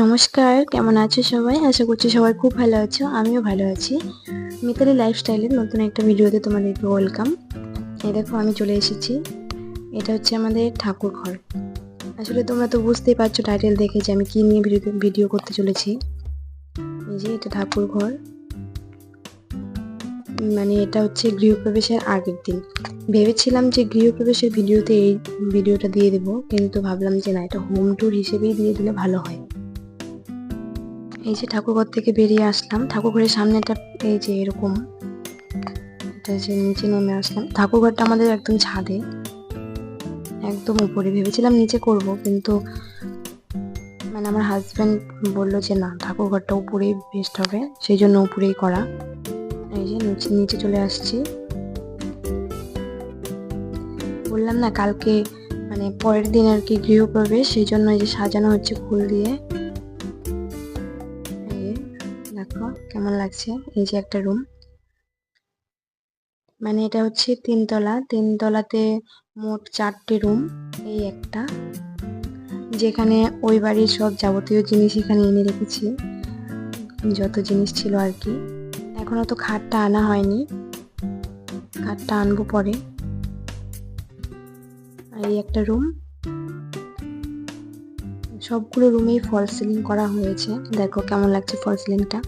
নমস্কার, কেমন আছো সবাই? আশা করছি সবাই খুব ভালো আছো। আমিও ভালো আছি। মিতালি লাইফস্টাইলের নতুন একটা ভিডিওতে তোমাদেরকে ওয়েলকাম। এই দেখো আমি চলে এসেছি। এটা হচ্ছে আমাদের ঠাকুর ঘর। আসলে তোমরা তো বুঝতেই পারছো টাইটেল দেখে যে আমি কি নিয়ে ভিডিও করতে চলেছি। এই যে এটা ঠাকুর ঘর, মানে এটা হচ্ছে গৃহপ্রবেশের আগের দিন। ভেবেছিলাম যে গৃহপ্রবেশের ভিডিওতে এই ভিডিওটা দিয়ে দেবো, কিন্তু ভাবলাম যে না, এটা হোম ট্যুর হিসেবেই দিয়ে দিলে ভালো হয়। এই যে ঠাকুরঘর থেকে বেরিয়ে আসলাম, ঠাকুরঘরের সামনেটা এই যে এরকম, এটা যে নিচে নেমে আসলাম। ঠাকুরঘরটা আমাদের একদম ছাদে, একদম উপরে। ভেবেছিলাম নিচে করব, কিন্তু মানে আমার হাজব্যান্ড বললো যে না, ঠাকুরঘরটা উপরেই বেস্ট হবে, সেই জন্য উপরেই করা। এই যে নিচে চলে আসছি। বললাম না কালকে মানে পরের দিন আর কি গৃহপ্রবেশ, সেই জন্য এই যে সাজানো হচ্ছে ফুল দিয়ে। এই যে দেখো কেমন লাগছে। এই যে একটা রুম, মানে এটা হচ্ছে তিনতলাতে মোট 4টে রুম। এই একটা, যেখানে ওই বাড়ির সব যাবতীয় জিনিস এখানে এনে রেখেছি, যত জিনিস ছিল আর কি। এখনো তো খাটটা আনা হয়নি, খাটটা আনবো পরে। আর এই একটা রুম, সবগুলো রুমেই ফল সিলিং করা হয়েছে। দেখো কেমন লাগছে ফল সিলিংটা।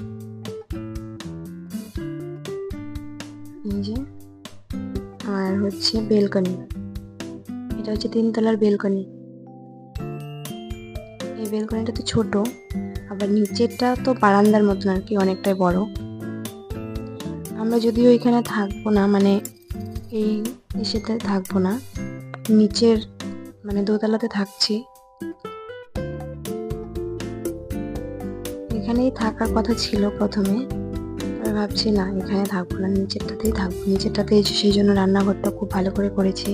এই যে, আর হচ্ছে বেলকনি, এটা হচ্ছে 3তলার বেলকনি। এই বেলকনিটা তো ছোট, আবার নিচেরটা তো বারান্দার মতন আর কি, অনেকটাই বড়। আমরা যদিও এখানে থাকবো না, মানে এই ইসেতে থাকবো না, নিচের মানে দোতলাতে থাকছি। এখানেই থাকার কথা ছিল প্রথমে, তবে ভাবছি না এখানে থাকবো না, নিচেরটাতেই থাকবো। নিচেরটাতে সেই জন্য রান্নাঘরটা খুব ভালো করে করেছি।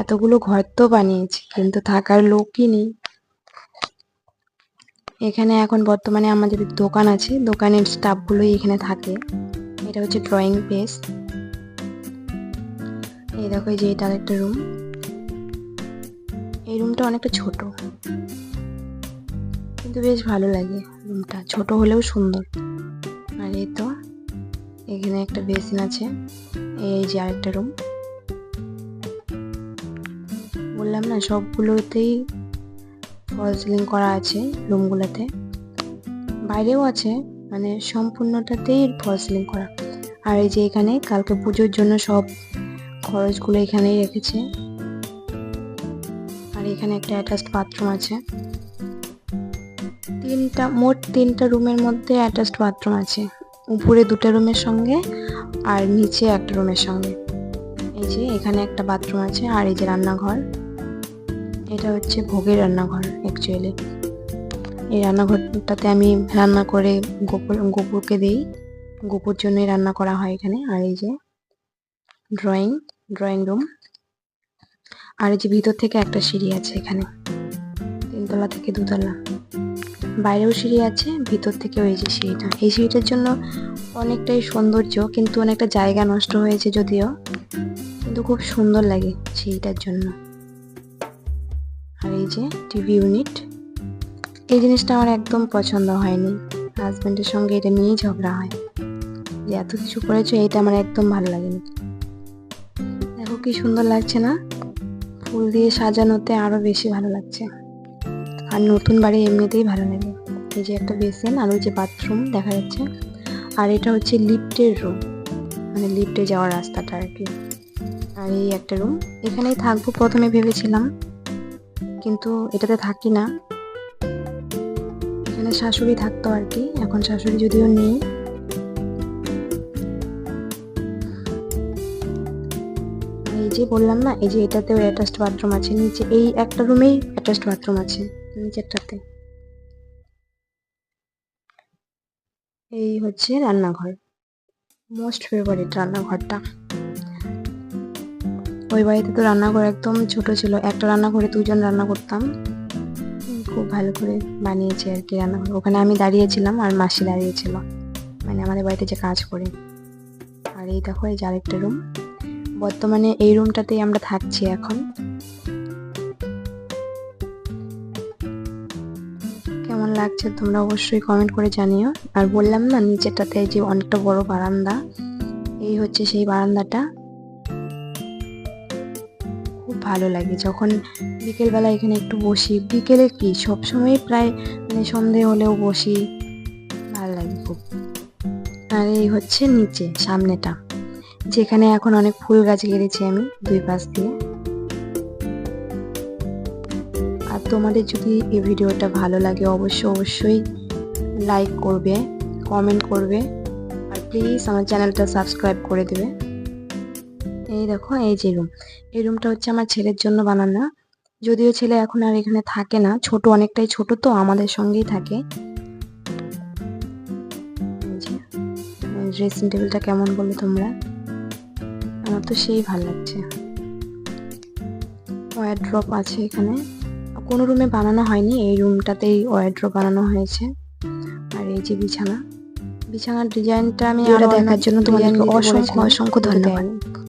এতগুলো ঘর তো বানিয়েছি, কিন্তু থাকার লোকই নেই। এখানে এখন বর্তমানে আমাদের দোকান আছে, দোকানের স্টাফগুলোই এখানে থাকে। এটা হচ্ছে ড্রয়িং পেজ। এই দেখো, এই যে এটা আরেকটা রুম। এই রুমটা অনেকটা ছোট, কিন্তু বেশ ভালো লাগে রুমটা, ছোট হলেও সুন্দর। আর এই তো এখানে একটা বেসিন আছে। এই যে আরেকটা রুম। বললাম না সবগুলোতেই ফল সিলিং করা আছে রুমগুলোতে, বাইরেও আছে, মানে সম্পূর্ণটাতেই ফল সিলিং করা। আর এই যে এখানে কালকে পুজোর জন্য সব খরচগুলো এখানেই রেখেছে। আর এখানে একটা অ্যাটাচড বাথরুম আছে। মোট তিনটা রুমের মধ্যে অ্যাটাচড বাথরুম আছে, উপরে 2টা রুমের সঙ্গে আর নিচে একটা রুমের সঙ্গে। এই যে এখানে একটা বাথরুম আছে। আর এই যে রান্নাঘর, এটা হচ্ছে ভোগের রান্নাঘর অ্যাকচুয়ালি। এই রান্নাঘরটাতে আমি রান্না করে গোপুরকে দিই, গোপুর জন্যই রান্না করা হয় এখানে। আর এই যে ড্রয়িং রুম। আর এই যে ভিতর থেকে একটা সিঁড়ি আছে এখানে, 3তলা থেকে 2তলা। বাইরেও সিঁড়ি আছে, ভিতর থেকেও এই যে সিঁড়িটা। এই সিঁড়িটার জন্য অনেকটাই সৌন্দর্য, কিন্তু অনেকটা জায়গা নষ্ট হয়েছে যদিও, কিন্তু খুব সুন্দর লাগে সিঁড়িটার জন্য। আর এই যে টিভি ইউনিট, এই জিনিসটা আমার একদম পছন্দ হয়নি, হাজব্যান্ডের সঙ্গে এটা নিয়েই ঝগড়া হয় যে এত কিছু করেছো, এইটা আমার একদম ভালো লাগেনি। দেখো কি সুন্দর লাগছে না, ফুল দিয়ে সাজানোতে আরো বেশি ভালো লাগছে। আর নতুন বাড়ি এমনিতেই ভালো লাগে। এই যে একটা বেসিন, আর ওই যে বাথরুম দেখা যাচ্ছে। আর এটা হচ্ছে লিফটের রুম, মানে লিফটে যাওয়ার রাস্তাটা আর কি। আর এই একটা রুম, এখানেই থাকবো প্রথমে ভেবেছিলাম, কিন্তু এটাতে থাকি না। এখানে শাশুড়ি থাকতো আর কি, এখন শাশুড়ি যদিও নেই। এই যে বললাম না, এই যে এটাতেও অ্যাটাচড বাথরুম আছে নিচে, এই একটা রুমেই অ্যাটাচড বাথরুম আছে নিচেরটাতে। এই হচ্ছে রান্নাঘর, মোস্ট ফেভারিট রান্নাঘরটা। ওই বাড়িতে তো রান্নাঘর একদম ছোট ছিল, একটা রান্নাঘরে 2জন রান্না করতাম। খুব ভালো করে বানিয়েছে আর কি রান্নাঘর। ওখানে আমি দাঁড়িয়েছিলাম আর মাসি দাঁড়িয়েছিল, মানে আমাদের বাড়িতে যে কাজ করে। আর এই দেখো, এই যে আরেকটা রুম, বর্তমানে এই রুমটাতেই আমরা থাকছি এখন। কেমন লাগছে তোমরা অবশ্যই কমেন্ট করে জানিও। আর বললাম না নিচেরটাতে যে অনেকটা বড় বারান্দা, এই হচ্ছে সেই বারান্দাটা। খুব ভালো লাগে যখন বিকেলবেলা এখানে একটু বসি। বিকেলে কি সবসময় প্রায় মানে সন্ধে হলেও বসি, ভালো লাগে খুব। আর এই হচ্ছে নিচে সামনেটা, যেখানে এখন অনেক ফুল গাছ গেড়েছি আমি দুই পাশ দিয়ে। আর তোমাদের যদি এই ভিডিওটা ভালো লাগে অবশ্যই লাইক করবে, কমেন্ট করবে, আর প্লিজ আমার চ্যানেলটা সাবস্ক্রাইব করে দেবে। এই দেখো এই যে রুম, এই রুমটা হচ্ছে আমার ছেলের জন্য বানানো। যদিও ছেলে এখন আর এখানে থাকে না, ছোট অনেকটাই ছোট তো আমাদের সঙ্গেই থাকে। ড্রেসিং টেবিলটা কেমন বলো তোমরা? আমার তো সেই ভালো লাগছে। ওয়ারড্রপ আছে এখানে, কোনো রুমে বানানো হয়নি, এই রুমটাতেই ওয়ারড্রপ বানানো হয়েছে। আর এই যে বিছানার ডিজাইনটা আমি আরো দেখার জন্য তোমাদেরকে অসংখ্য ধন্যবাদ।